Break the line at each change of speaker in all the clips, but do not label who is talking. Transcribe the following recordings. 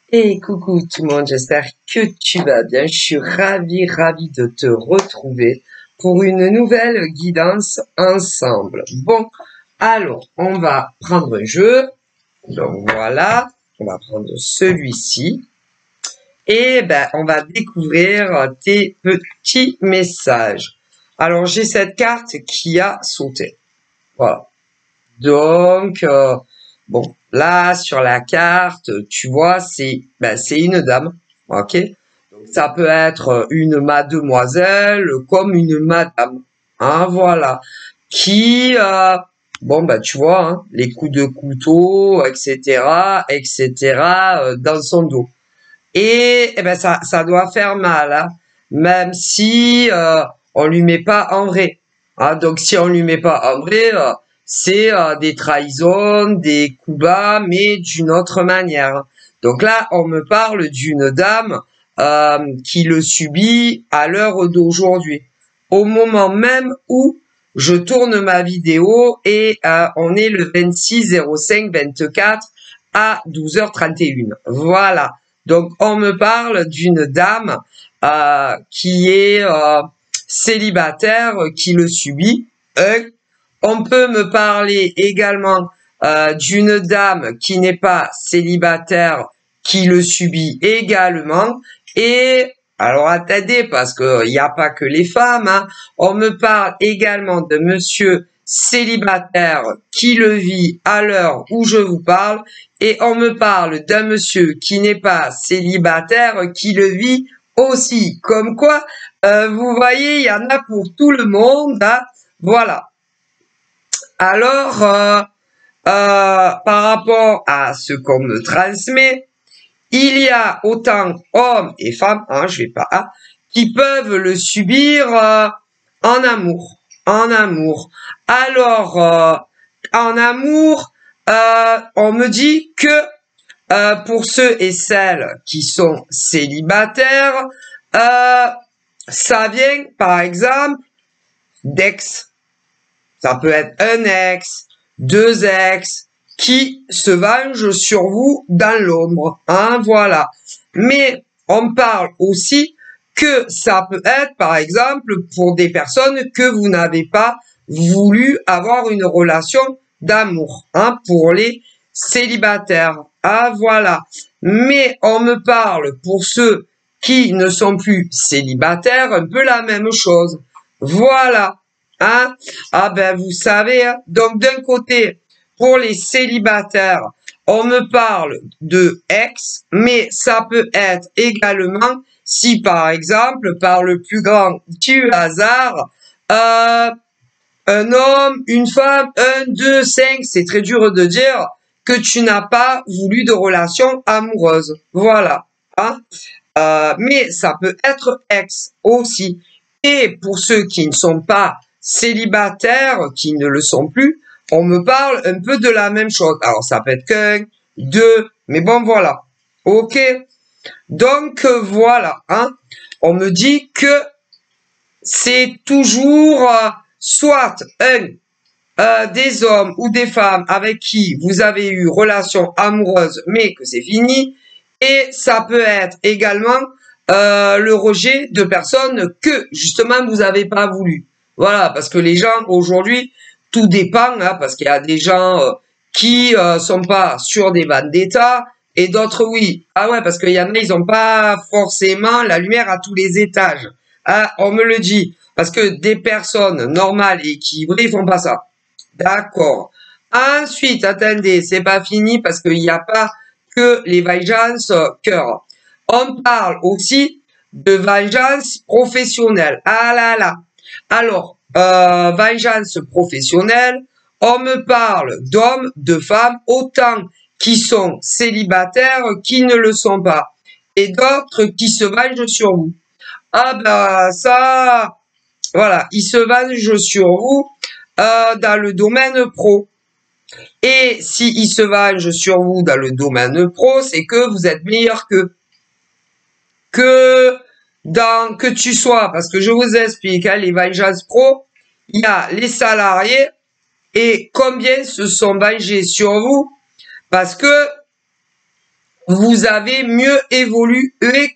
Et coucou tout le monde, j'espère que tu vas bien. Je suis ravie de te retrouver pour une nouvelle guidance ensemble. Bon, alors, on va prendre un jeu. Donc voilà, on va prendre celui-ci. Et ben, on va découvrir tes petits messages. Alors, j'ai cette carte qui a sauté. Voilà. Donc, bon, là, sur la carte, tu vois, c'est une dame, ok? Donc, ça peut être une mademoiselle comme une madame, hein, voilà, qui, bon, tu vois, hein, les coups de couteau, etc., dans son dos. Et, eh ben, ça doit faire mal, hein, même si on lui met pas en vrai. Hein, donc, si on lui met pas en vrai, c'est des trahisons, des coups bas, mais d'une autre manière. Donc là, on me parle d'une dame qui le subit à l'heure d'aujourd'hui, au moment même où je tourne ma vidéo et on est le 26/05/24 à 12h31. Voilà. Donc, on me parle d'une dame qui est célibataire, qui le subit. On peut me parler également d'une dame qui n'est pas célibataire, qui le subit également. Et, alors attendez, parce qu'il n'y a pas que les femmes, hein, on me parle également de monsieur célibataire qui le vit à l'heure où je vous parle. Et on me parle d'un monsieur qui n'est pas célibataire, qui le vit aussi. Comme quoi, vous voyez, il y en a pour tout le monde. Hein. Voilà. Alors, par rapport à ce qu'on me transmet, il y a autant hommes et femmes, hein, je vais pas, hein, qui peuvent le subir en amour. En amour. Alors, en amour, on me dit que pour ceux et celles qui sont célibataires, ça vient, par exemple, d'ex. Ça peut être un ex, deux ex, qui se vengent sur vous dans l'ombre. Hein, voilà. Mais on parle aussi que ça peut être, par exemple, pour des personnes que vous n'avez pas voulu avoir une relation d'amour. Hein, pour les célibataires. Ah, voilà. Mais on me parle pour ceux qui ne sont plus célibataires, un peu la même chose. Voilà. Hein? Ah ben, vous savez, hein? Donc d'un côté, pour les célibataires, on me parle de ex, mais ça peut être également si, par exemple, par le plus grand du hasard, un homme, une femme, 1, 2, 5, c'est très dur de dire que tu n'as pas voulu de relation amoureuse. Voilà. Hein? Mais ça peut être ex aussi. Et pour ceux qui ne sont pas célibataires, qui ne le sont plus, on me parle un peu de la même chose. Alors, ça peut être qu'un, deux, mais bon, voilà. Ok. Donc, voilà. Hein. On me dit que c'est toujours soit des hommes ou des femmes avec qui vous avez eu relation amoureuse, mais que c'est fini. Et ça peut être également le rejet de personnes que, justement, vous n'avez pas voulu. Voilà, parce que les gens, aujourd'hui, tout dépend, hein, parce qu'il y a des gens qui sont pas sur des vendettas, et d'autres, oui. Ah ouais, parce qu'il y en a, ils ont pas forcément la lumière à tous les étages. Ah, on me le dit. Parce que des personnes normales et équilibrées, ils font pas ça. D'accord. Ensuite, attendez, c'est pas fini parce qu'il n'y a pas que les vengeances cœur. On parle aussi de vengeance professionnelle. Ah là là. Alors, vengeance professionnelle, on me parle d'hommes, de femmes, autant qui sont célibataires qui ne le sont pas. Et d'autres qui se vengent sur vous. Ah ben ça, voilà, ils se vengent sur vous dans le domaine pro. Et s'ils se vengent sur vous dans le domaine pro, c'est que vous êtes meilleur qu'eux. Que tu sois, parce que je vous explique, hein, les vengeances pro, il y a les salariés et combien se sont vengés sur vous, parce que vous avez mieux évolué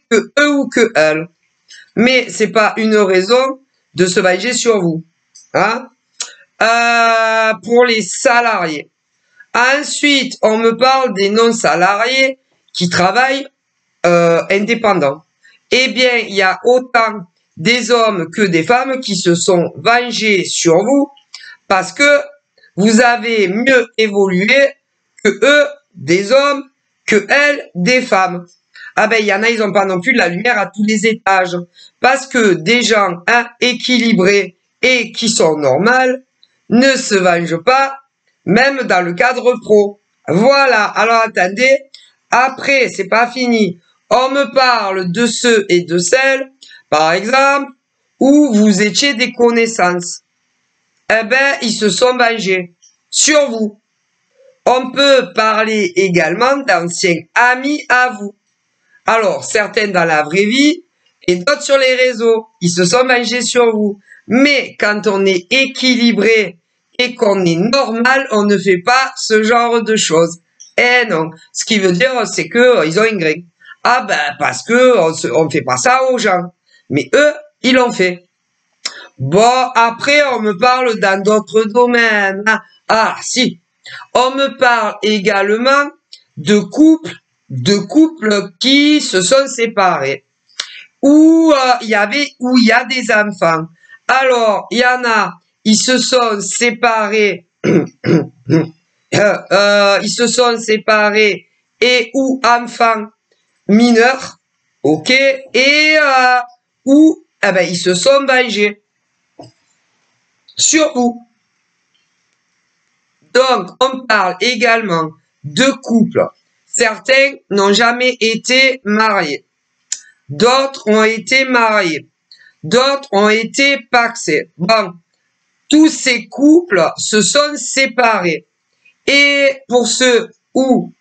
que eux ou que elles. Mais c'est pas une raison de se venger sur vous. Hein? Pour les salariés. Ensuite, on me parle des non-salariés qui travaillent indépendants. Eh bien, il y a autant des hommes que des femmes qui se sont vengés sur vous parce que vous avez mieux évolué que eux, des hommes, que elles, des femmes. Ah ben, il y en a, ils n'ont pas non plus de la lumière à tous les étages. Parce que des gens équilibrés et qui sont normales ne se vengent pas, même dans le cadre pro. Voilà, alors attendez, après, c'est pas fini. On me parle de ceux et de celles, par exemple, où vous étiez des connaissances. Eh ben, ils se sont vengés sur vous. On peut parler également d'anciens amis à vous. Alors, certains dans la vraie vie et d'autres sur les réseaux. Ils se sont vengés sur vous. Mais quand on est équilibré et qu'on est normal, on ne fait pas ce genre de choses. Eh non. Ce qui veut dire, c'est que ils ont une graine. Ah ben, parce que on fait pas ça aux gens. Mais eux, ils l'ont fait. Bon, après, on me parle dans d'autres domaines. Ah, si. On me parle également de couples qui se sont séparés. Où il y a des enfants. Alors, il y en a, ils se sont séparés, ils se sont séparés et ou enfants mineurs, ok, et où eh ben, ils se sont vengés sur vous. Donc, on parle également de couples. Certains n'ont jamais été mariés. D'autres ont été mariés. D'autres ont été pacsés. Bon, tous ces couples se sont séparés. Et pour ceux où,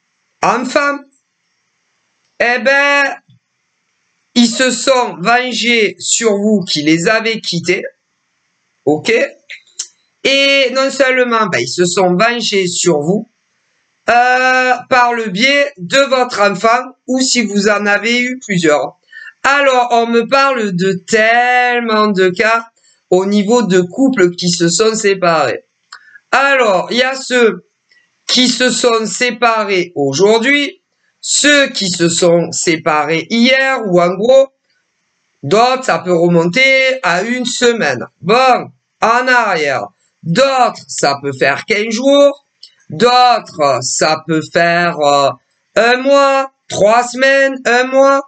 enfants, eh ben, ils se sont vengés sur vous qui les avez quittés. Ok? Et non seulement, ben, ils se sont vengés sur vous, par le biais de votre enfant ou si vous en avez eu plusieurs. Alors, on me parle de tellement de cas au niveau de couples qui se sont séparés. Alors, il y a ceux qui se sont séparés aujourd'hui, ceux qui se sont séparés hier ou en gros, d'autres, ça peut remonter à une semaine. Bon, en arrière. D'autres, ça peut faire 15 jours. D'autres, ça peut faire un mois, 3 semaines, un mois.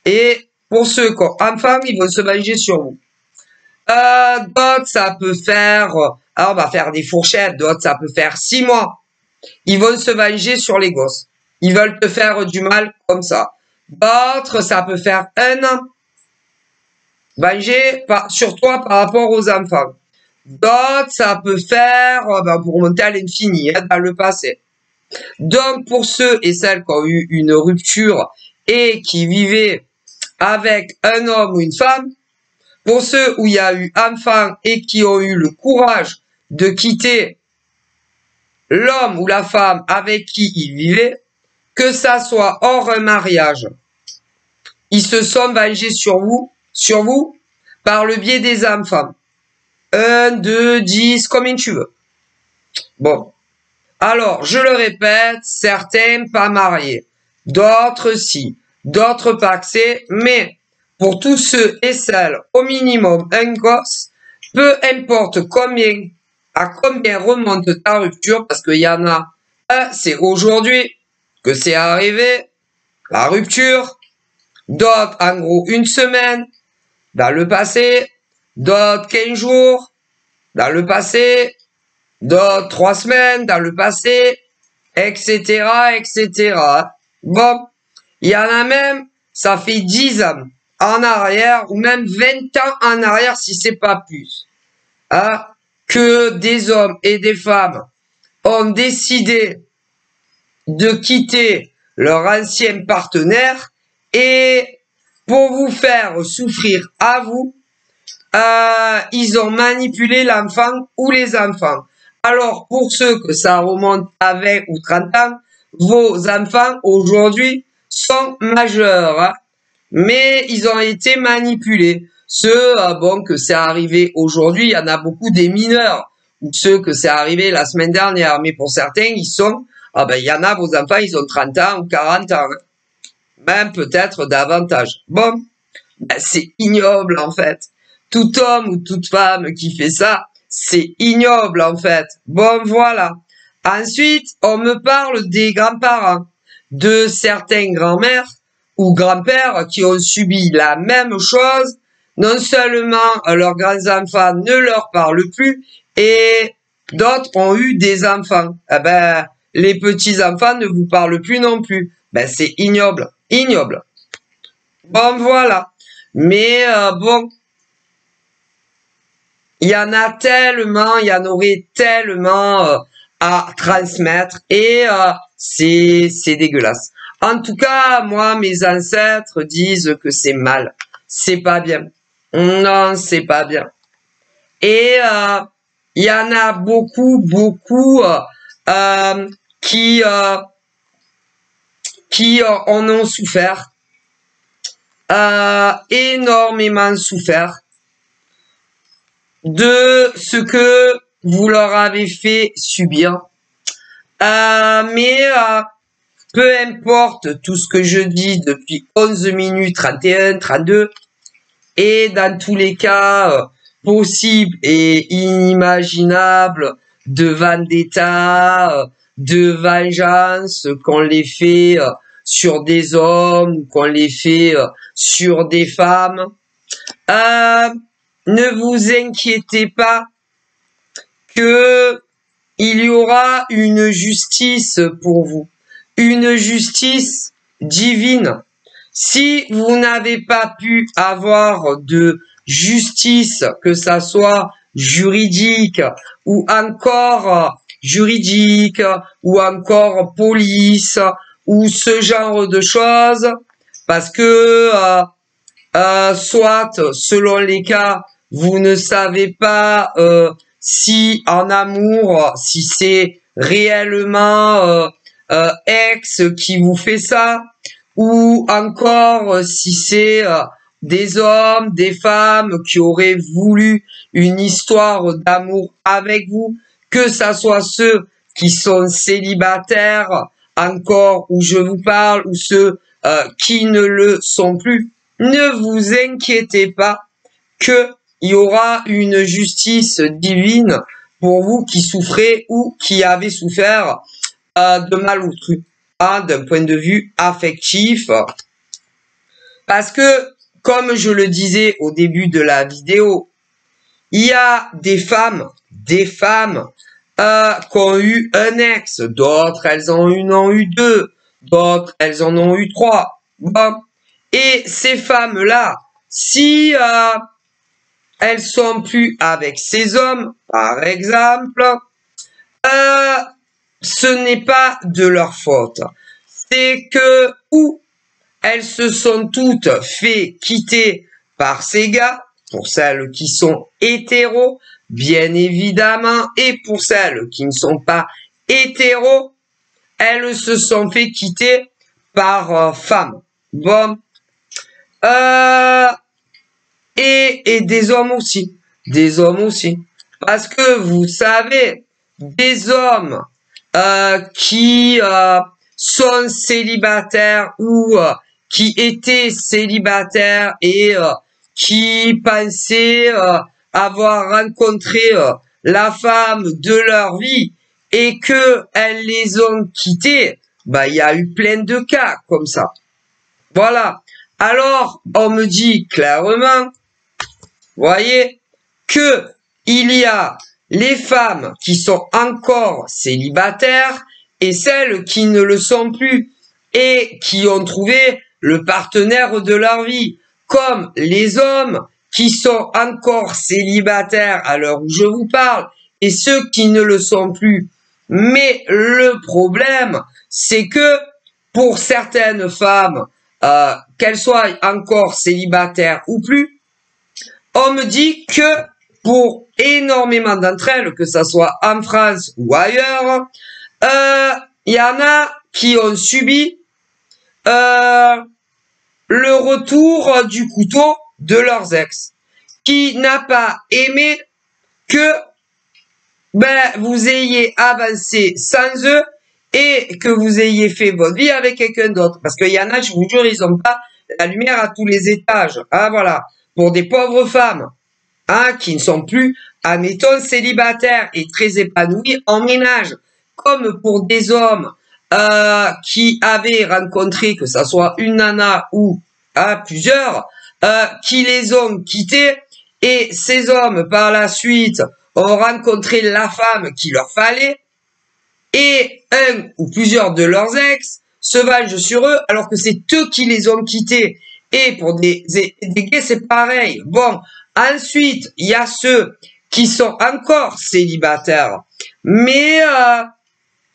Et pour ceux qui ont enfants, ils vont se venger sur vous. D'autres, ça peut faire, alors on va faire des fourchettes. D'autres, ça peut faire 6 mois. Ils vont se venger sur les gosses. Ils veulent te faire du mal comme ça. D'autres, ça peut faire 1 an. Venger sur toi par rapport aux enfants. D'autres, ça peut faire pour remonter à l'infini, dans le passé. Donc, pour ceux et celles qui ont eu une rupture et qui vivaient avec un homme ou une femme, pour ceux où il y a eu enfant et qui ont eu le courage de quitter l'homme ou la femme avec qui ils vivaient, que ça soit hors un mariage, ils se sont vengés sur vous, par le biais des enfants. 1, 2, 10, combien tu veux. Bon. Alors, je le répète, certains pas mariés, d'autres si, d'autres pacsés, mais pour tous ceux et celles, au minimum un gosse, peu importe à combien remonte ta rupture, parce qu'il y en a un, c'est aujourd'hui que c'est arrivé, la rupture, d'autres, en gros, 1 semaine, dans le passé, d'autres 15 jours, dans le passé, d'autres 3 semaines, dans le passé, etc., etc. Bon, il y en a même, ça fait 10 ans en arrière, ou même 20 ans en arrière, si c'est pas plus, hein, que des hommes et des femmes ont décidé de quitter leur ancien partenaire et pour vous faire souffrir à vous, ils ont manipulé l'enfant ou les enfants. Alors, pour ceux que ça remonte à 20 ou 30 ans, vos enfants aujourd'hui sont majeurs, hein, mais ils ont été manipulés. Ceux, bon, que c'est arrivé aujourd'hui, il y en a beaucoup des mineurs, ou ceux que c'est arrivé la semaine dernière, mais pour certains, ils sont, il y en a, vos enfants, ils ont 30 ans ou 40 ans, hein, même peut-être davantage. Bon, c'est ignoble, en fait. Tout homme ou toute femme qui fait ça, c'est ignoble, en fait. Bon, voilà. Ensuite, on me parle des grands-parents, de certains grands-mères ou grands-pères qui ont subi la même chose. Non seulement leurs grands-enfants ne leur parlent plus, et d'autres ont eu des enfants. Eh ben, les petits-enfants ne vous parlent plus non plus. Ben, c'est ignoble, ignoble. Bon, voilà. Mais bon, il y en a tellement, il y en aurait tellement à transmettre, et c'est dégueulasse. En tout cas, moi, mes ancêtres disent que c'est mal. C'est pas bien. Non, c'est pas bien. Et il y en a beaucoup qui en ont souffert, énormément souffert de ce que vous leur avez fait subir. Mais peu importe tout ce que je dis depuis 11 minutes 31, 32, et dans tous les cas possibles et inimaginables de vendetta, de vengeance, qu'on les fait sur des hommes, qu'on les fait sur des femmes, ne vous inquiétez pas que il y aura une justice pour vous, une justice divine. Si vous n'avez pas pu avoir de justice, que ça soit juridique ou encore juridique ou encore police ou ce genre de choses, parce que soit selon les cas, vous ne savez pas si en amour, si c'est réellement ex qui vous fait ça, ou encore si c'est des hommes, des femmes qui auraient voulu une histoire d'amour avec vous, que ça soit ceux qui sont célibataires encore où je vous parle, ou ceux qui ne le sont plus. Ne vous inquiétez pas que il y aura une justice divine pour vous qui souffrez ou qui avez souffert de mal autrui, d'un point de vue affectif. Parce que, comme je le disais au début de la vidéo, il y a des femmes qui ont eu un ex, d'autres elles en ont eu deux, d'autres elles en ont eu trois. Bon. Et ces femmes-là, si elles sont plus avec ces hommes, par exemple, ce n'est pas de leur faute. C'est que ou elles se sont toutes fait quitter par ces gars, pour celles qui sont hétéros, bien évidemment, et pour celles qui ne sont pas hétéros, elles se sont fait quitter par femmes. Bon. Et des hommes aussi. Des hommes aussi. Parce que vous savez, des hommes qui sont célibataires ou qui étaient célibataires et qui pensaient avoir rencontré la femme de leur vie et que elles les ont quittés, il y a eu plein de cas comme ça. Voilà. Alors, on me dit clairement, voyez, que il y a les femmes qui sont encore célibataires et celles qui ne le sont plus et qui ont trouvé le partenaire de leur vie, comme les hommes qui sont encore célibataires à l'heure où je vous parle et ceux qui ne le sont plus. Mais le problème, c'est que pour certaines femmes, qu'elles soient encore célibataires ou plus, on me dit que pour énormément d'entre elles, que ça soit en France ou ailleurs, il y en a qui ont subi le retour du couteau de leurs ex, qui n'a pas aimé que vous ayez avancé sans eux et que vous ayez fait votre vie avec quelqu'un d'autre. Parce qu'il y en a, je vous jure, ils n'ont pas la lumière à tous les étages. Ah voilà, pour des pauvres femmes qui ne sont plus, admettons, célibataires et très épanouies en ménage, comme pour des hommes qui avaient rencontré, que ça soit une nana ou plusieurs, qui les ont quittés, et ces hommes, par la suite, ont rencontré la femme qu'il leur fallait, et un ou plusieurs de leurs ex se vengent sur eux, alors que c'est eux qui les ont quittés. Et pour des gays, c'est pareil. Bon, ensuite, il y a ceux qui sont encore célibataires, mais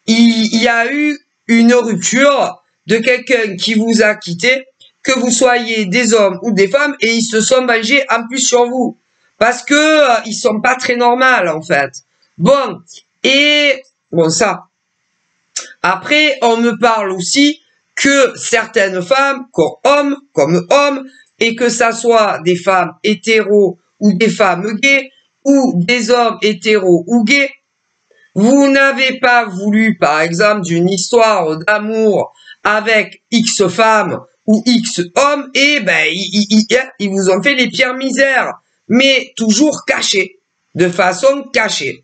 il y a eu une rupture de quelqu'un qui vous a quitté, que vous soyez des hommes ou des femmes, et ils se sont vengés en plus sur vous. Parce que ils sont pas très normaux, en fait. Bon, et bon, ça. Après, on me parle aussi que certaines femmes, comme hommes, et que ça soit des femmes hétéros ou des femmes gays, ou des hommes hétéros ou gays, vous n'avez pas voulu, par exemple, d'une histoire d'amour avec X femmes ou X hommes, et ils vous ont fait les pires misères, mais toujours cachées, de façon cachée.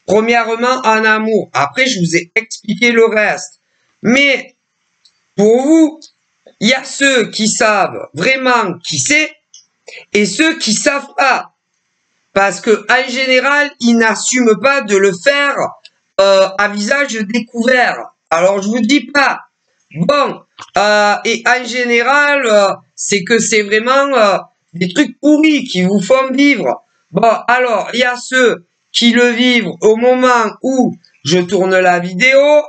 Premièrement, en amour. Après, je vous ai expliqué le reste. Mais, pour vous, il y a ceux qui savent vraiment qui c'est, et ceux qui savent pas. Parce que, en général, ils n'assument pas de le faire à visage découvert. Alors, je vous dis pas. Bon, et en général, c'est que c'est vraiment des trucs pourris qui vous font vivre. Bon, alors, il y a ceux qui le vivent au moment où je tourne la vidéo.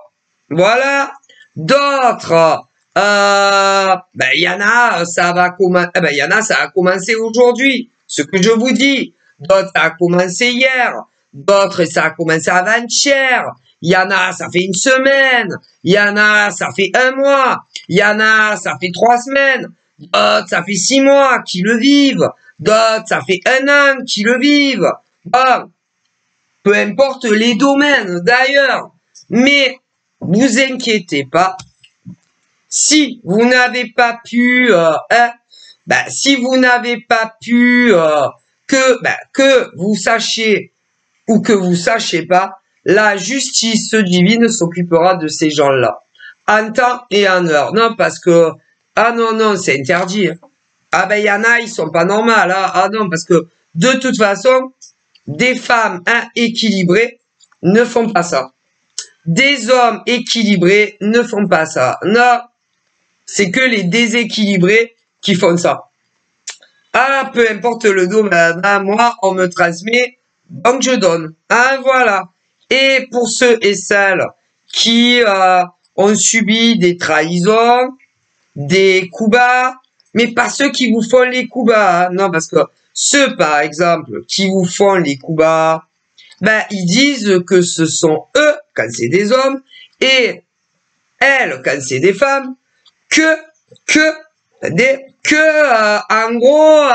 Voilà. D'autres, il y en a, ça va commencer, il y en a, ça a commencé aujourd'hui. Ce que je vous dis. D'autres, ça a commencé hier. D'autres, ça a commencé avant-hier. Il y en a, ça fait une semaine. Il y en a, ça fait un mois. Il y en a, ça fait 3 semaines. D'autres, ça fait 6 mois qui le vivent. D'autres, ça fait 1 an qui le vivent. Bon, peu importe les domaines d'ailleurs. Mais, vous inquiétez pas. Si vous n'avez pas pu, si vous n'avez pas pu, que vous sachiez ou que vous sachiez pas, la justice divine s'occupera de ces gens-là. En temps et en heure. Non, parce que, non, c'est interdit. Il y en a, ils sont pas normaux, non, parce que, de toute façon, des femmes équilibrées ne font pas ça. Des hommes équilibrés ne font pas ça. Non, c'est que les déséquilibrés qui font ça. Peu importe le domaine, moi, on me transmet, donc je donne. Voilà. Et pour ceux et celles qui ont subi des trahisons, des coups bas, mais pas ceux qui vous font les coups bas. Non, parce que ceux, par exemple, qui vous font les coups bas, ils disent que ce sont eux, quand c'est des hommes, et elles, quand c'est des femmes, en gros,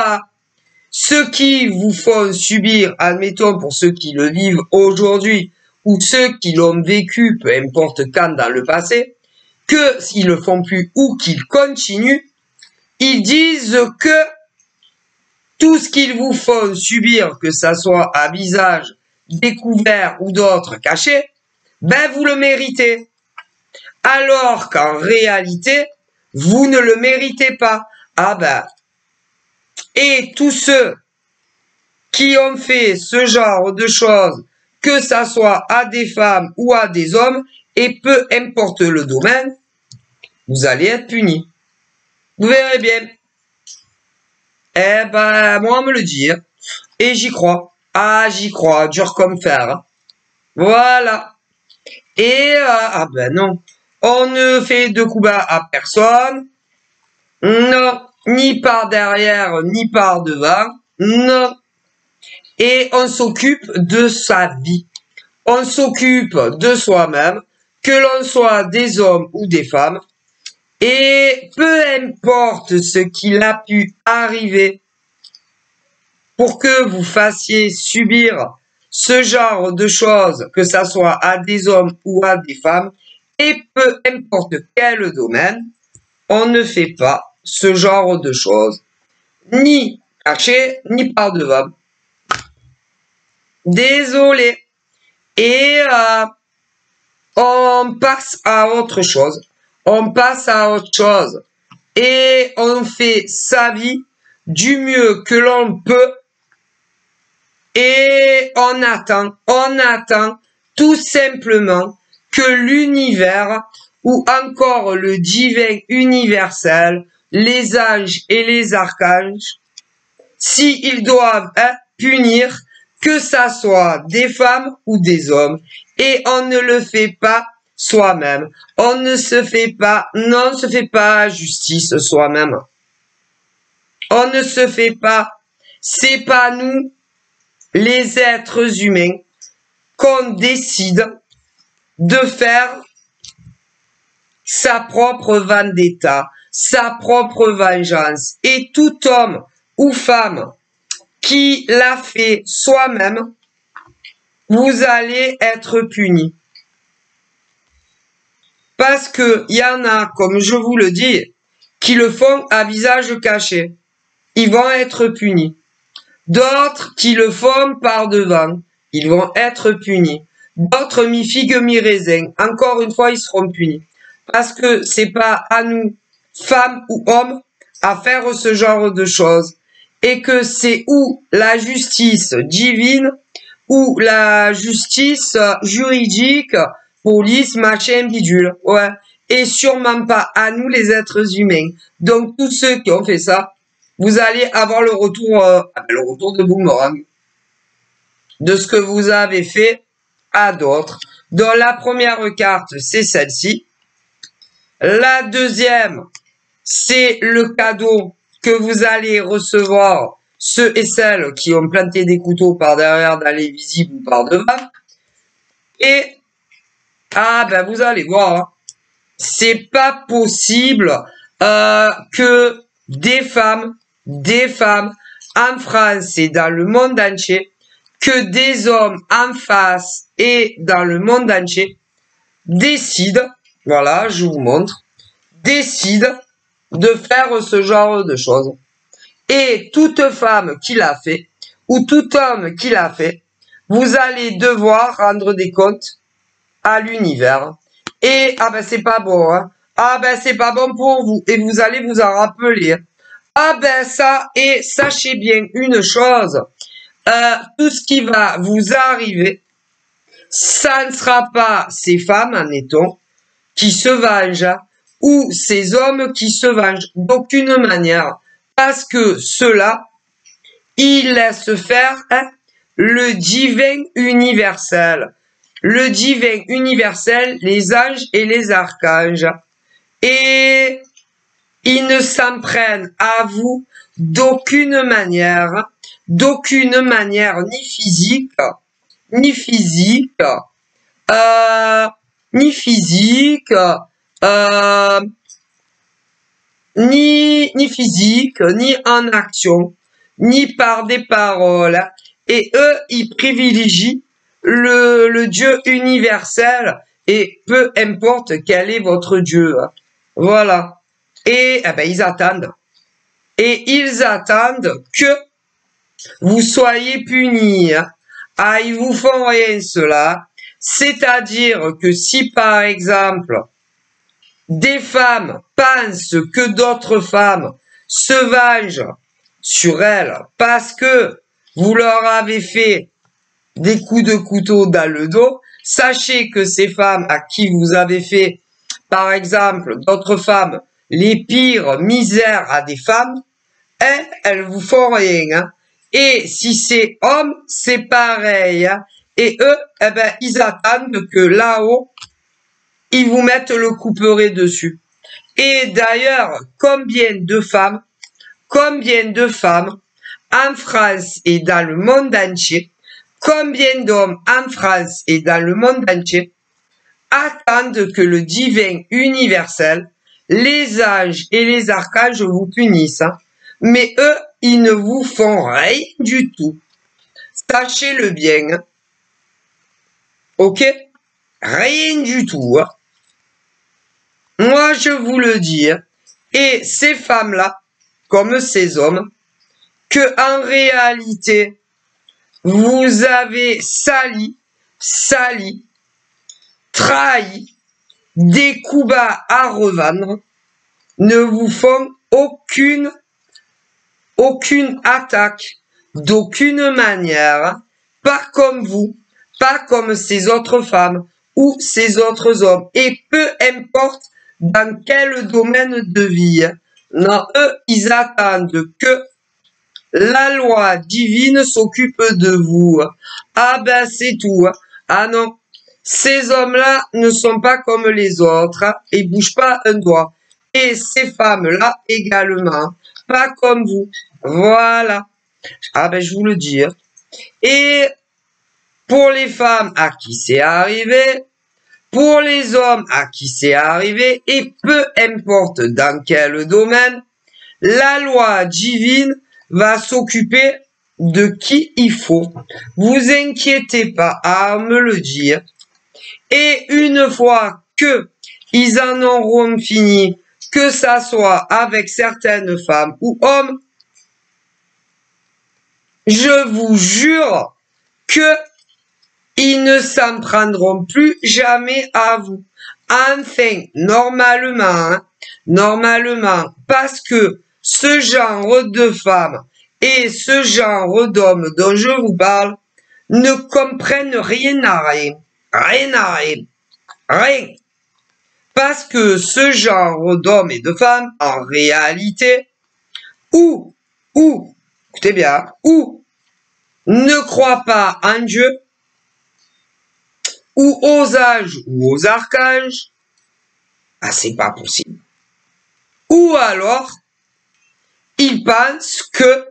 ceux qui vous font subir, admettons pour ceux qui le vivent aujourd'hui, ou ceux qui l'ont vécu, peu importe quand dans le passé, que s'ils le font plus ou qu'ils continuent, ils disent que tout ce qu'ils vous font subir, que ça soit à visage découvert ou d'autres cachés, vous le méritez. Alors qu'en réalité, vous ne le méritez pas. Et tous ceux qui ont fait ce genre de choses, que ça soit à des femmes ou à des hommes, et peu importe le domaine, vous allez être punis. Vous verrez bien. Moi, on me le dit. Et j'y crois. J'y crois. Dur comme fer. Voilà. Et, non. On ne fait de coups bas à personne. Non. Ni par derrière, ni par devant. Non. Et on s'occupe de sa vie. On s'occupe de soi-même. que l'on soit des hommes ou des femmes, et peu importe ce qu'il a pu arriver pour que vous fassiez subir ce genre de choses, que ça soit à des hommes ou à des femmes, et peu importe quel domaine, on ne fait pas ce genre de choses, ni caché, ni par devant. Désolé. Et on passe à autre chose. On passe à autre chose. Et on fait sa vie du mieux que l'on peut. Et on attend tout simplement que l'univers ou encore le divin universel, les anges et les archanges, s'ils doivent punir, que ça soit des femmes ou des hommes, et on ne le fait pas soi-même. On ne se fait pas justice soi-même. On ne se fait pas, c'est pas nous, les êtres humains, qu'on décide de faire sa propre vendetta, sa propre vengeance. Et tout homme ou femme qui l'a fait soi-même, vous allez être puni. Parce que y en a, comme je vous le dis, qui le font à visage caché. Ils vont être punis. D'autres qui le font par devant. Ils vont être punis. D'autres mi-figue, mi-raisin. Encore une fois, ils seront punis. Parce que c'est pas à nous, femmes ou hommes, à faire ce genre de choses. Et que c'est ou la justice divine ou la justice juridique, police, machin, bidule. Ouais. Et sûrement pas à nous les êtres humains. Donc tous ceux qui ont fait ça, vous allez avoir le retour de boomerang de ce que vous avez fait à d'autres. Dans la première carte, c'est celle-ci. La deuxième, c'est le cadeau que vous allez recevoir, ceux et celles qui ont planté des couteaux par derrière dans les visibles ou par devant. Et, ben vous allez voir, hein, c'est pas possible que des femmes en France et dans le monde entier, que des hommes en face et dans le monde entier décident, voilà, je vous montre, décident de faire ce genre de choses. Et toute femme qui l'a fait, ou tout homme qui l'a fait, vous allez devoir rendre des comptes à l'univers. Et, ah ben c'est pas bon, hein. Ah ben c'est pas bon pour vous. Et vous allez vous en rappeler. Ah ben ça, et sachez bien une chose, tout ce qui va vous arriver, ça ne sera pas ces femmes, admettons, qui se vengent, ou ces hommes qui se vengent d'aucune manière, parce que ceux-là, ils laissent faire le divin universel. Le divin universel, les anges et les archanges. Et ils ne s'en prennent à vous d'aucune manière, ni physique, ni physique, ni physique, ni physique, ni en action, ni par des paroles. Et eux, ils privilégient le Dieu universel et peu importe quel est votre Dieu. Voilà. Et eh ben, ils attendent. Et ils attendent que vous soyez punis. Ah, ils vous font rien cela. C'est-à-dire que si par exemple, des femmes pensent que d'autres femmes se vengent sur elles parce que vous leur avez fait des coups de couteau dans le dos, sachez que ces femmes à qui vous avez fait, par exemple, d'autres femmes, les pires misères à des femmes, elles vous font rien. Hein. Et si c'est hommes, c'est pareil. Hein. Et eux, eh ben, ils attendent que là-haut, ils vous mettent le couperet dessus. Et d'ailleurs, combien de femmes en France et dans le monde entier, combien d'hommes en France et dans le monde entier attendent que le divin universel, les anges et les archanges vous punissent. Hein. Mais eux, ils ne vous font rien du tout. Sachez-le bien. Hein. Ok? Rien du tout. Hein. Moi, je vous le dis. Hein. Et ces femmes-là, comme ces hommes, que en réalité, vous avez sali, trahi, des coups bas à revendre, ne vous font aucune attaque, d'aucune manière, pas comme vous, pas comme ces autres femmes ou ces autres hommes, et peu importe dans quel domaine de vie. Non, eux, ils attendent que la loi divine s'occupe de vous. Ah ben c'est tout. Ah non, ces hommes-là ne sont pas comme les autres. Ils bougent pas un doigt. Et ces femmes-là également, pas comme vous. Voilà. Ah ben je vous le dis. Et pour les femmes à qui c'est arrivé, pour les hommes à qui c'est arrivé, et peu importe dans quel domaine, la loi divine va s'occuper de qui il faut. Vous inquiétez pas à me le dire. Et une fois que ils en auront fini, que ça soit avec certaines femmes ou hommes, je vous jure que ils ne s'en prendront plus jamais à vous. Enfin, normalement, parce que ce genre de femmes et ce genre d'hommes dont je vous parle ne comprennent rien à rien. Rien. Parce que ce genre d'hommes et de femmes, en réalité, écoutez bien, ou ne croient pas en Dieu, ou aux anges ou aux archanges, ah c'est pas possible. Ou alors, ils pensent que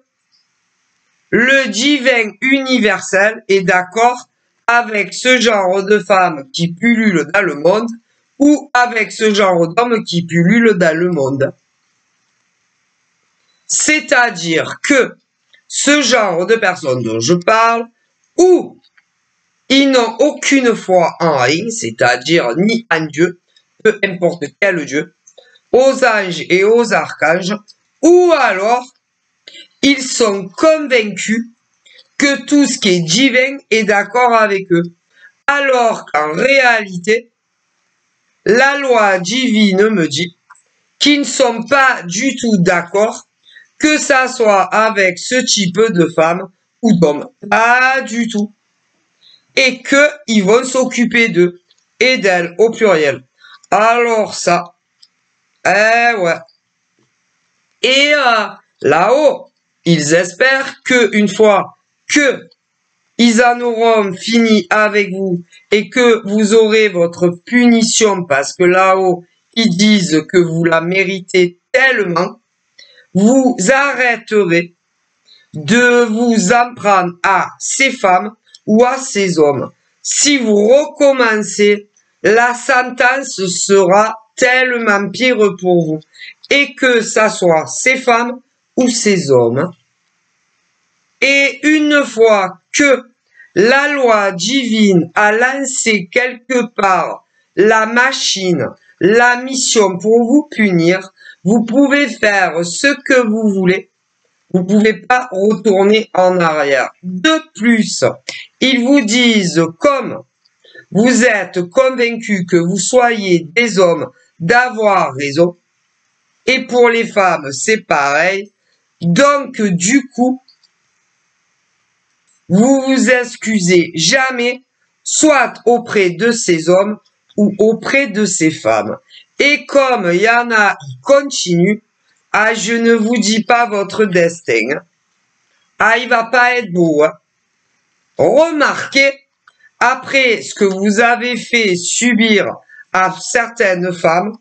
le divin universel est d'accord avec ce genre de femmes qui pullulent dans le monde ou avec ce genre d'hommes qui pullulent dans le monde. C'est-à-dire que ce genre de personnes dont je parle, ou ils n'ont aucune foi en rien, c'est-à-dire ni en Dieu, peu importe quel Dieu, aux anges et aux archanges, ou alors ils sont convaincus que tout ce qui est divin est d'accord avec eux, alors qu'en réalité, la loi divine me dit qu'ils ne sont pas du tout d'accord, que ça soit avec ce type de femme ou d'homme, pas du tout, et qu'ils vont s'occuper d'eux et d'elles au pluriel. Alors ça, ouais. Et là-haut, ils espèrent que une fois que ils en auront fini avec vous et que vous aurez votre punition parce que là-haut, ils disent que vous la méritez tellement, vous arrêterez de vous en prendre à ces femmes ou à ces hommes. Si vous recommencez, la sentence sera tellement pire pour vous. Et que ça soit ces femmes ou ces hommes. Et une fois que la loi divine a lancé quelque part la machine, la mission pour vous punir, vous pouvez faire ce que vous voulez. Vous ne pouvez pas retourner en arrière. De plus, ils vous disent, comme vous êtes convaincus que vous soyez des hommes, d'avoir raison. Et pour les femmes, c'est pareil. Donc, du coup, vous vous excusez jamais, soit auprès de ces hommes ou auprès de ces femmes. Et comme il y en a, ils continuent, ah, je ne vous dis pas votre destin. Ah, il va pas être beau. Hein. Remarquez, après ce que vous avez fait subir à certaines femmes,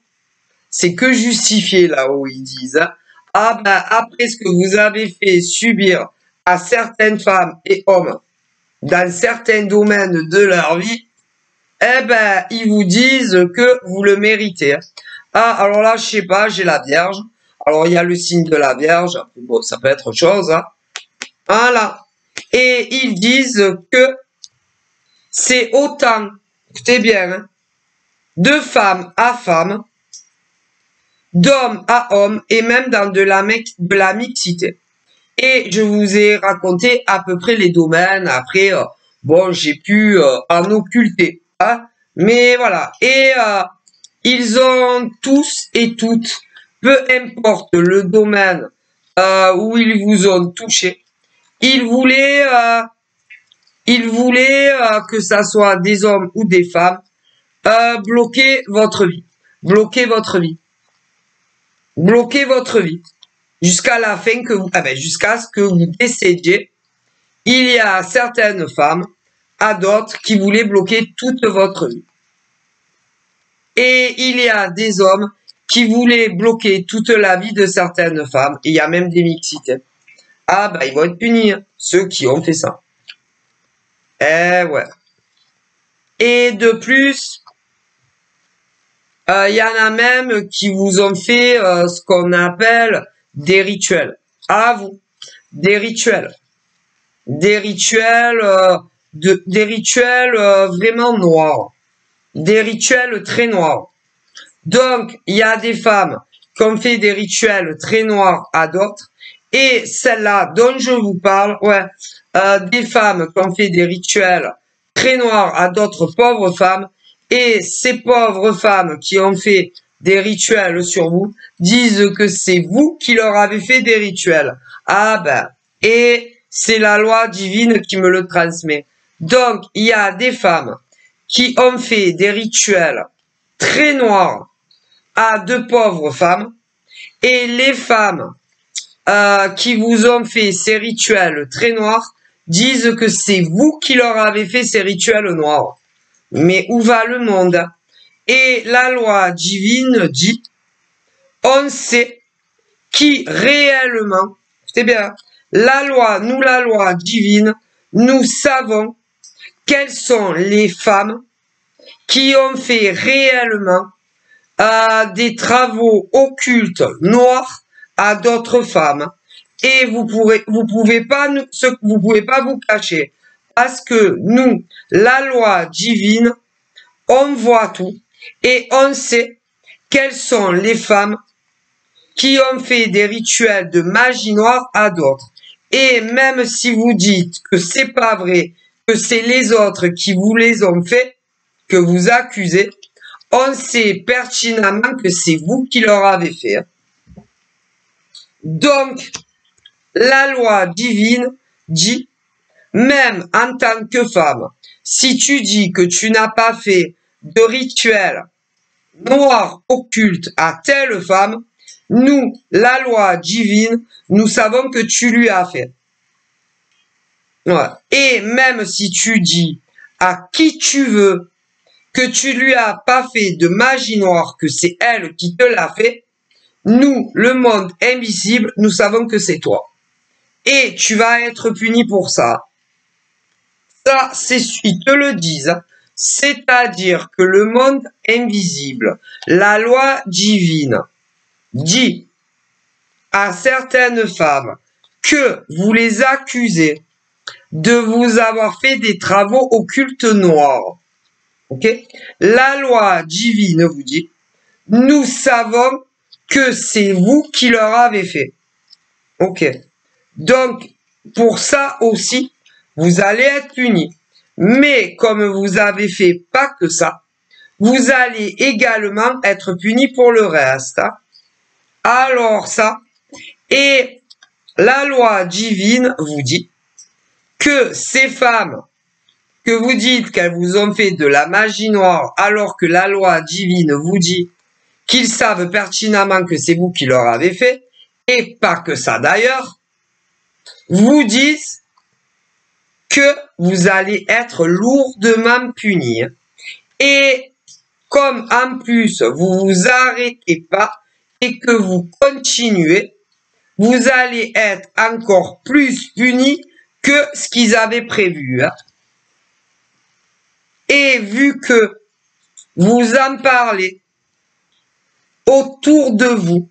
c'est que justifié là-haut, ils disent. Hein. Ah ben, après ce que vous avez fait subir à certaines femmes et hommes dans certains domaines de leur vie, eh ben, ils vous disent que vous le méritez. Ah, alors là, je sais pas, j'ai la Vierge. Alors, il y a le signe de la Vierge. Bon, ça peut être autre chose, hein. Voilà. Et ils disent que c'est autant, écoutez bien, hein, de femme à femme, d'homme à homme, et même dans de la mixité. Et je vous ai raconté à peu près les domaines. Après, bon, j'ai pu en occulter, hein, mais voilà. Et ils ont tous et toutes, peu importe le domaine où ils vous ont touché, ils voulaient que ça soit des hommes ou des femmes, bloquer votre vie, bloquer votre vie, bloquer votre vie, jusqu'à la fin que vous, jusqu'à ce que vous décédiez. Il y a certaines femmes, à d'autres, qui voulaient bloquer toute votre vie. Et il y a des hommes qui voulaient bloquer toute la vie de certaines femmes. Et il y a même des mixités. Ah, bah, ils vont être punis, hein, ceux qui ont fait ça. Eh ouais. Et de plus, il y en a même qui vous ont fait ce qu'on appelle des rituels. À vous. Des rituels. Des rituels, vraiment noirs. Des rituels très noirs. Donc, il y a des femmes qui ont fait des rituels très noirs à d'autres. Et celles-là dont je vous parle, ouais, des femmes qui ont fait des rituels très noirs à d'autres pauvres femmes. Et ces pauvres femmes qui ont fait des rituels sur vous disent que c'est vous qui leur avez fait des rituels. Ah ben, et c'est la loi divine qui me le transmet. Donc, il y a des femmes qui ont fait des rituels très noirs à de pauvres femmes, et les femmes qui vous ont fait ces rituels très noirs disent que c'est vous qui leur avez fait ces rituels noirs. Mais où va le monde? Et la loi divine dit, on sait qui réellement, c'est bien, la loi divine, nous savons quelles sont les femmes qui ont fait réellement des travaux occultes noirs à d'autres femmes. Et vous pouvez pas vous cacher. Parce que nous, la loi divine, on voit tout et on sait quelles sont les femmes qui ont fait des rituels de magie noire à d'autres. Et même si vous dites que c'est pas vrai, que c'est les autres qui vous les ont fait, que vous accusez, on sait pertinemment que c'est vous qui leur avez fait. Donc, la loi divine dit, même en tant que femme, si tu dis que tu n'as pas fait de rituel noir occulte à telle femme, nous, la loi divine, nous savons que tu lui as fait. Ouais. Et même si tu dis à qui tu veux que tu lui as pas fait de magie noire, que c'est elle qui te l'a fait, nous, le monde invisible, nous savons que c'est toi. Et tu vas être puni pour ça. Ça, ils te le disent. C'est-à-dire que le monde invisible, la loi divine, dit à certaines femmes que vous les accusez de vous avoir fait des travaux occultes noirs. Ok? La loi divine vous dit, nous savons que c'est vous qui leur avez fait. Ok? Donc, pour ça aussi, vous allez être punis. Mais comme vous avez fait pas que ça, vous allez également être punis pour le reste. Alors ça, et la loi divine vous dit que ces femmes que vous dites qu'elles vous ont fait de la magie noire, alors que la loi divine vous dit qu'ils savent pertinemment que c'est vous qui leur avez fait, et pas que ça d'ailleurs, vous disent que vous allez être lourdement punis. Et comme en plus vous vous arrêtez pas et que vous continuez, vous allez être encore plus punis que ce qu'ils avaient prévu. Et vu que vous en parlez autour de vous,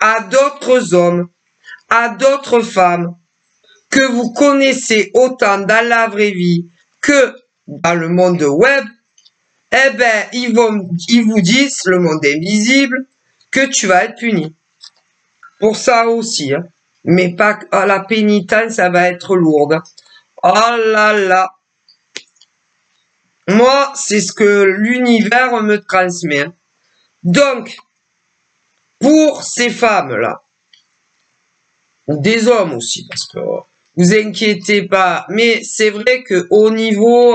à d'autres hommes, à d'autres femmes, que vous connaissez autant dans la vraie vie que dans le monde web, eh ben, ils vous disent, le monde invisible, que tu vas être puni. Pour ça aussi, hein. Mais pas la pénitence, ça va être lourde. Oh là là. Moi, c'est ce que l'univers me transmet. Donc, pour ces femmes-là, ou des hommes aussi, parce que vous inquiétez pas, mais c'est vrai que au niveau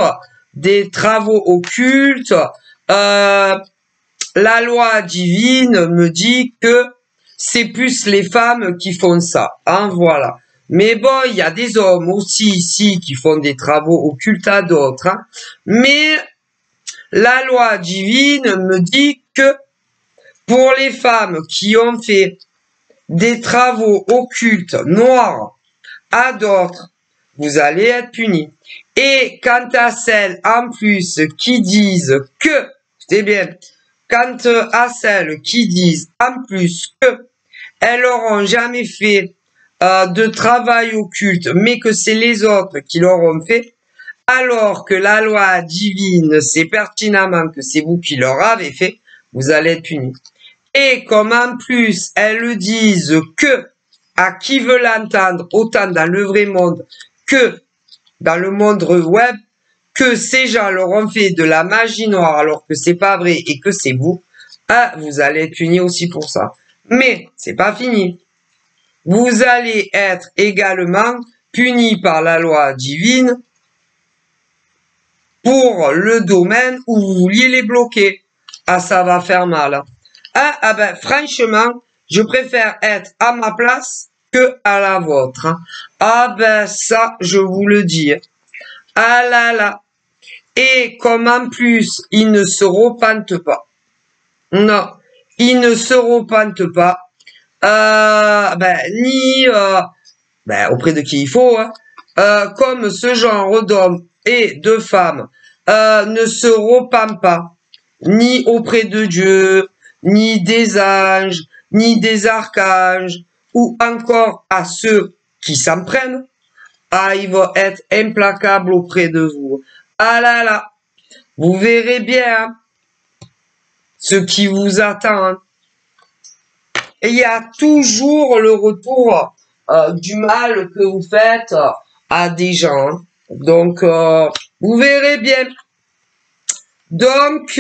des travaux occultes, la loi divine me dit que c'est plus les femmes qui font ça, hein, voilà. Mais bon, il y a des hommes aussi ici qui font des travaux occultes à d'autres, hein. Mais la loi divine me dit que pour les femmes qui ont fait des travaux occultes noirs à d'autres, vous allez être punis. Et quant à celles en plus qui disent que, c'est bien, quant à celles qui disent en plus que elles n'auront jamais fait de travail occulte, mais que c'est les autres qui l'auront fait, alors que la loi divine sait pertinemment que c'est vous qui leur avez fait, vous allez être punis. Et comme en plus elles disent que à qui veut l'entendre, autant dans le vrai monde que dans le monde web, que ces gens leur ont fait de la magie noire alors que c'est pas vrai et que c'est vous, vous allez être punis aussi pour ça. Mais c'est pas fini. Vous allez être également punis par la loi divine pour le domaine où vous vouliez les bloquer. Ah, ça va faire mal. Ben, franchement, je préfère être à ma place que à la vôtre. Ah ben, ça, je vous le dis. Ah là là. Et comme en plus, ils ne se repentent pas. Non, ils ne se repentent pas. Ni auprès de qui il faut, hein. Comme ce genre d'hommes et de femmes ne se repent pas, ni auprès de Dieu, ni des anges, ni des archanges, ou encore à ceux qui s'en prennent, ils vont être implacables auprès de vous. Ah là là, vous verrez bien, hein, ce qui vous attend. Hein. Et il y a toujours le retour du mal que vous faites à des gens. Hein. Donc, vous verrez bien. Donc,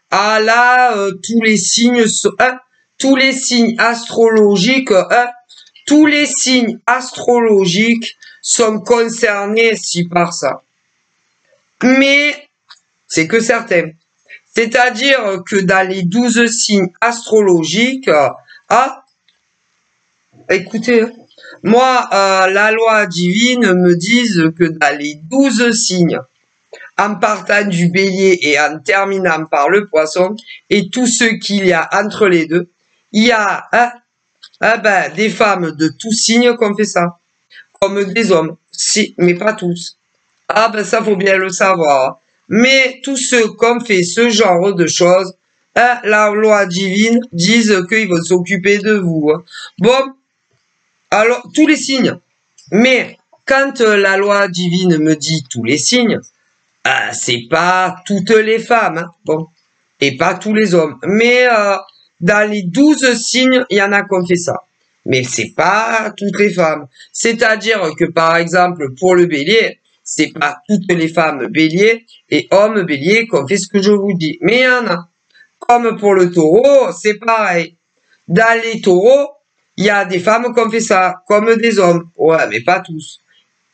tous les signes, tous les signes astrologiques, tous les signes astrologiques sont concernés si par ça. Mais, c'est que certains. C'est-à-dire que dans les 12 signes astrologiques, écoutez, moi, la loi divine me dit que dans les 12 signes, en partant du bélier et en terminant par le poisson, et tout ce qu'il y a entre les deux, il y a des femmes de tous signes qui ont fait ça, comme des hommes, si, mais pas tous. Ça faut bien le savoir. Mais tous ceux qui ont fait ce genre de choses, la loi divine disent qu'ils vont s'occuper de vous. Bon, alors, tous les signes. Mais quand la loi divine me dit tous les signes, c'est pas toutes les femmes, hein, bon, et pas tous les hommes. Mais dans les 12 signes, il y en a qui ont fait ça. Mais c'est pas toutes les femmes. C'est-à-dire que, par exemple, pour le bélier, c'est pas toutes les femmes bélier et hommes bélier qui ont fait ce que je vous dis. Mais il y en a. Comme pour le taureau, c'est pareil. Dans les taureaux, il y a des femmes qui ont fait ça, comme des hommes. Ouais, mais pas tous.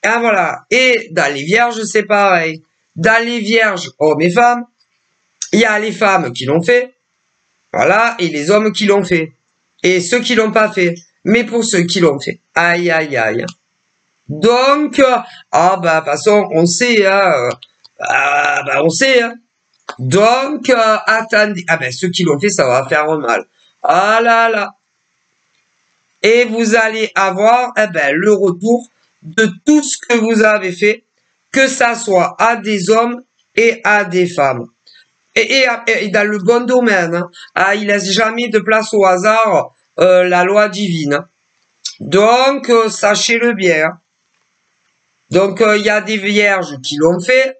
Et voilà. Et dans les vierges, c'est pareil. Dans les vierges, hommes et femmes, il y a les femmes qui l'ont fait. Voilà. Et les hommes qui l'ont fait. Et ceux qui l'ont pas fait. Mais pour ceux qui l'ont fait. Aïe, aïe, aïe. Donc, de toute façon, on sait, hein. On sait, hein. Donc, attendez. Ceux qui l'ont fait, ça va faire mal. Ah là là. Et vous allez avoir, le retour de tout ce que vous avez fait, que ça soit à des hommes et à des femmes. Et dans le bon domaine, hein. Ah, il laisse jamais de place au hasard, la loi divine. Donc, sachez-le bien. Donc, il y a des vierges qui l'ont fait,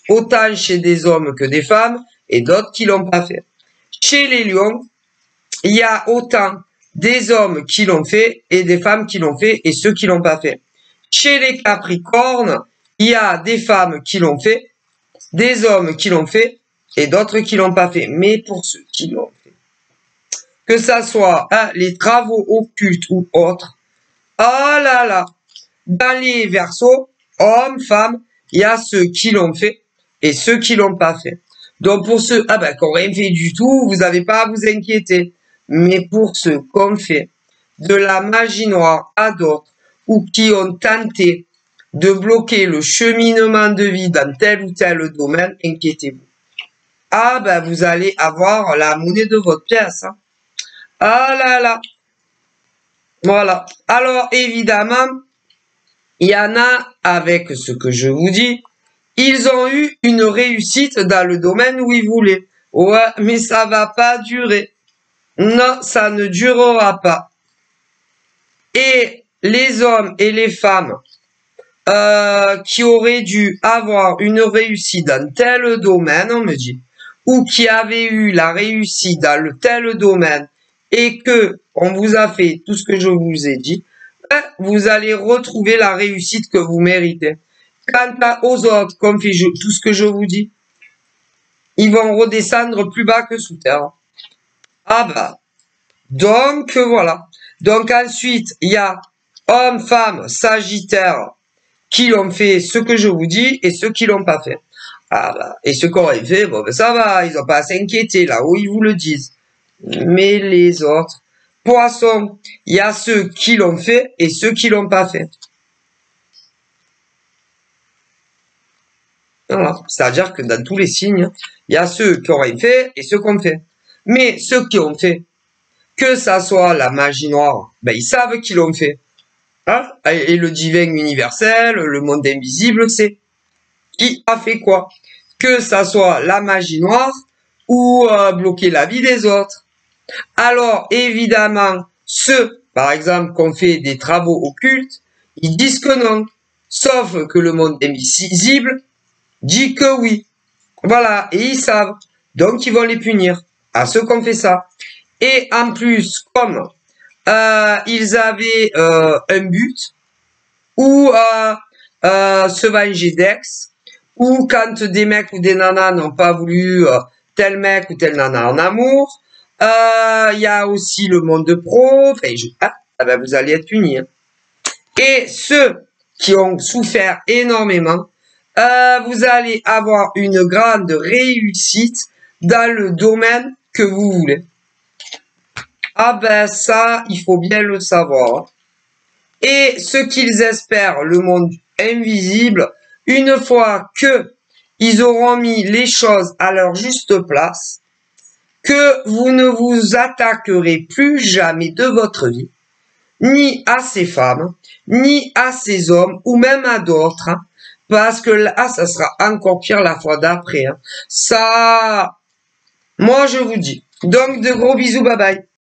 autant chez des hommes que des femmes, et d'autres qui l'ont pas fait. Chez les lions, il y a autant des hommes qui l'ont fait et des femmes qui l'ont fait et ceux qui l'ont pas fait. Chez les capricornes, il y a des femmes qui l'ont fait, des hommes qui l'ont fait et d'autres qui l'ont pas fait. Mais pour ceux qui l'ont fait, que ça soit les travaux occultes ou autres, oh là là, dans les Verseaux, hommes, femmes, il y a ceux qui l'ont fait et ceux qui l'ont pas fait. Donc pour ceux qui n'ont rien fait du tout, vous n'avez pas à vous inquiéter. Mais pour ceux qui ont fait de la magie noire à d'autres ou qui ont tenté de bloquer le cheminement de vie dans tel ou tel domaine, inquiétez-vous. Vous allez avoir la monnaie de votre pièce. Hein. Ah là là. Voilà. Alors évidemment, il y en a avec ce que je vous dis, ils ont eu une réussite dans le domaine où ils voulaient. Ouais, mais ça va pas durer. Non, ça ne durera pas. Et les hommes et les femmes qui auraient dû avoir une réussite dans tel domaine, on me dit, ou qui avaient eu la réussite dans le tel domaine et que on vous a fait tout ce que je vous ai dit, vous allez retrouver la réussite que vous méritez. Quant aux autres, comme fait tout ce que je vous dis, ils vont redescendre plus bas que sous terre. Donc, voilà. Donc, ensuite, il y a hommes, femmes, sagittaires qui l'ont fait ce que je vous dis et ceux qui l'ont pas fait. Et ceux qui auraient fait, ça va, ils n'ont pas à s'inquiéter là où ils vous le disent. Mais les autres, poissons, il y a ceux qui l'ont fait et ceux qui l'ont pas fait. Voilà. C'est-à-dire que dans tous les signes, il y a ceux qui auraient fait et ceux qui ont fait. Mais ceux qui ont fait, que ça soit la magie noire, ils savent qu'ils l'ont fait. Hein? Et le divin universel, le monde invisible, c'est qui a fait quoi? Que ça soit la magie noire ou bloquer la vie des autres. Alors, évidemment, ceux, par exemple, qui ont fait des travaux occultes, ils disent que non. Sauf que le monde invisible dit que oui. Voilà, et ils savent. Donc, ils vont les punir, à ceux qui ont fait ça. Et en plus, comme ils avaient un but, ou se venger d'ex, ou quand des mecs ou des nanas n'ont pas voulu tel mec ou telle nana en amour, il y a aussi le monde pro, vous allez être punis. Hein. Et ceux qui ont souffert énormément, vous allez avoir une grande réussite dans le domaine que vous voulez. Ça, il faut bien le savoir. Et ce qu'ils espèrent, le monde invisible, une fois que ils auront mis les choses à leur juste place, que vous ne vous attaquerez plus jamais de votre vie, ni à ces femmes, ni à ces hommes, ou même à d'autres, hein, parce que là, ça sera encore pire la fois d'après. Hein. Ça, moi je vous dis. Donc de gros bisous, bye bye.